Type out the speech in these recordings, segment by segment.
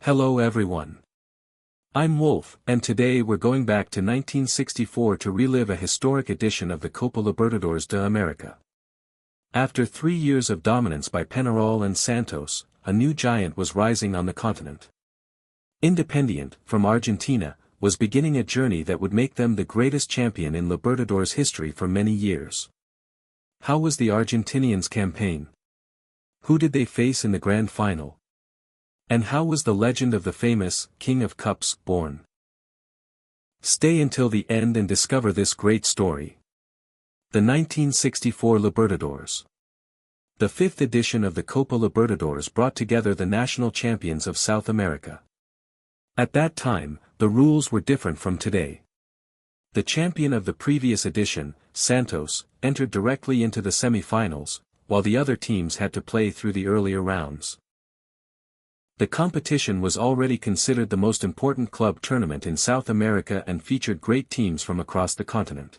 Hello everyone. I'm Wolf, and today we're going back to 1964 to relive a historic edition of the Copa Libertadores de America. After 3 years of dominance by Peñarol and Santos, a new giant was rising on the continent. Independiente, from Argentina, was beginning a journey that would make them the greatest champion in Libertadores history for many years. How was the Argentinians' campaign? Who did they face in the grand final? And how was the legend of the famous King of Cups born? Stay until the end and discover this great story. The 1964 Libertadores. The 5th edition of the Copa Libertadores brought together the national champions of South America. At that time, the rules were different from today. The champion of the previous edition, Santos, entered directly into the semi-finals, while the other teams had to play through the earlier rounds. The competition was already considered the most important club tournament in South America and featured great teams from across the continent.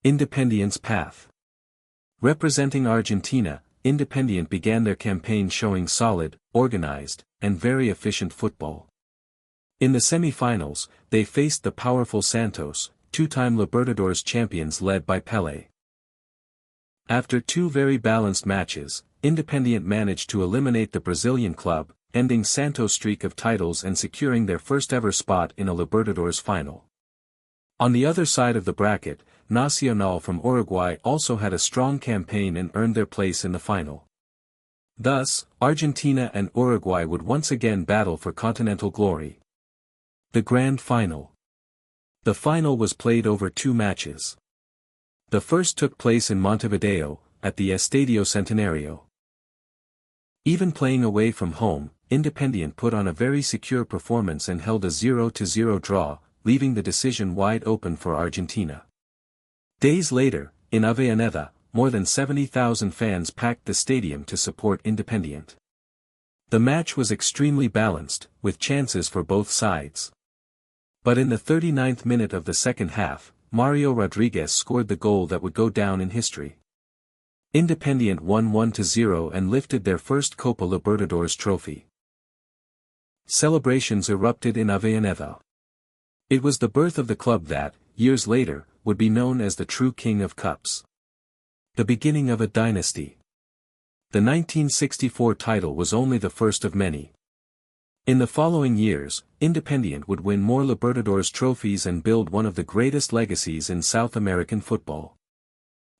Independiente's path. Representing Argentina, Independiente began their campaign showing solid, organized, and very efficient football. In the semi-finals, they faced the powerful Santos, two-time Libertadores champions led by Pelé. After 2 very balanced matches, Independiente managed to eliminate the Brazilian club, ending Santos' streak of titles and securing their first-ever spot in a Libertadores final. On the other side of the bracket, Nacional from Uruguay also had a strong campaign and earned their place in the final. Thus, Argentina and Uruguay would once again battle for continental glory. The Grand Final. The final was played over 2 matches. The first took place in Montevideo, at the Estadio Centenario. Even playing away from home, Independiente put on a very secure performance and held a 0-0 draw, leaving the decision wide open for Argentina. Days later, in Avellaneda, more than 70,000 fans packed the stadium to support Independiente. The match was extremely balanced, with chances for both sides. But in the 39th minute of the second half, Mario Rodriguez scored the goal that would go down in history. Independiente won 1-0 and lifted their first Copa Libertadores trophy. Celebrations erupted in Avellaneda. It was the birth of the club that, years later, would be known as the true King of Cups. The beginning of a dynasty. The 1964 title was only the first of many. In the following years, Independiente would win more Libertadores trophies and build one of the greatest legacies in South American football.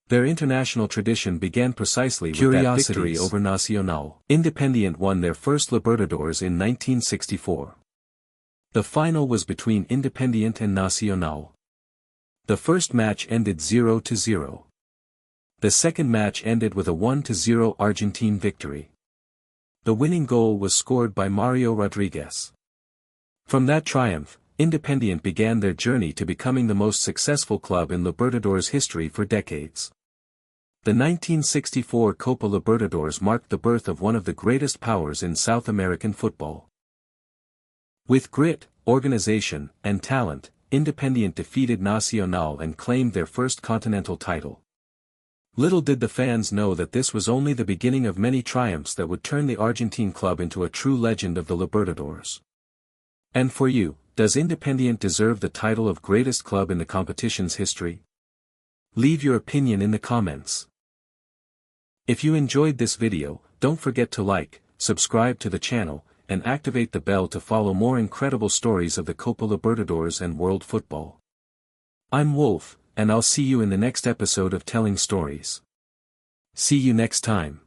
Their international tradition began precisely with that victory over Nacional. Independiente won their first Libertadores in 1964. The final was between Independiente and Nacional. The first match ended 0-0. The second match ended with a 1-0 Argentine victory. The winning goal was scored by Mario Rodriguez. From that triumph, Independiente began their journey to becoming the most successful club in Libertadores history for decades. The 1964 Copa Libertadores marked the birth of one of the greatest powers in South American football. With grit, organization, and talent, Independiente defeated Nacional and claimed their first continental title. Little did the fans know that this was only the beginning of many triumphs that would turn the Argentine club into a true legend of the Libertadores. And for you, does Independiente deserve the title of greatest club in the competition's history? Leave your opinion in the comments. If you enjoyed this video, don't forget to like, subscribe to the channel, and activate the bell to follow more incredible stories of the Copa Libertadores and world football. I'm Wolf, and I'll see you in the next episode of Telling Stories. See you next time.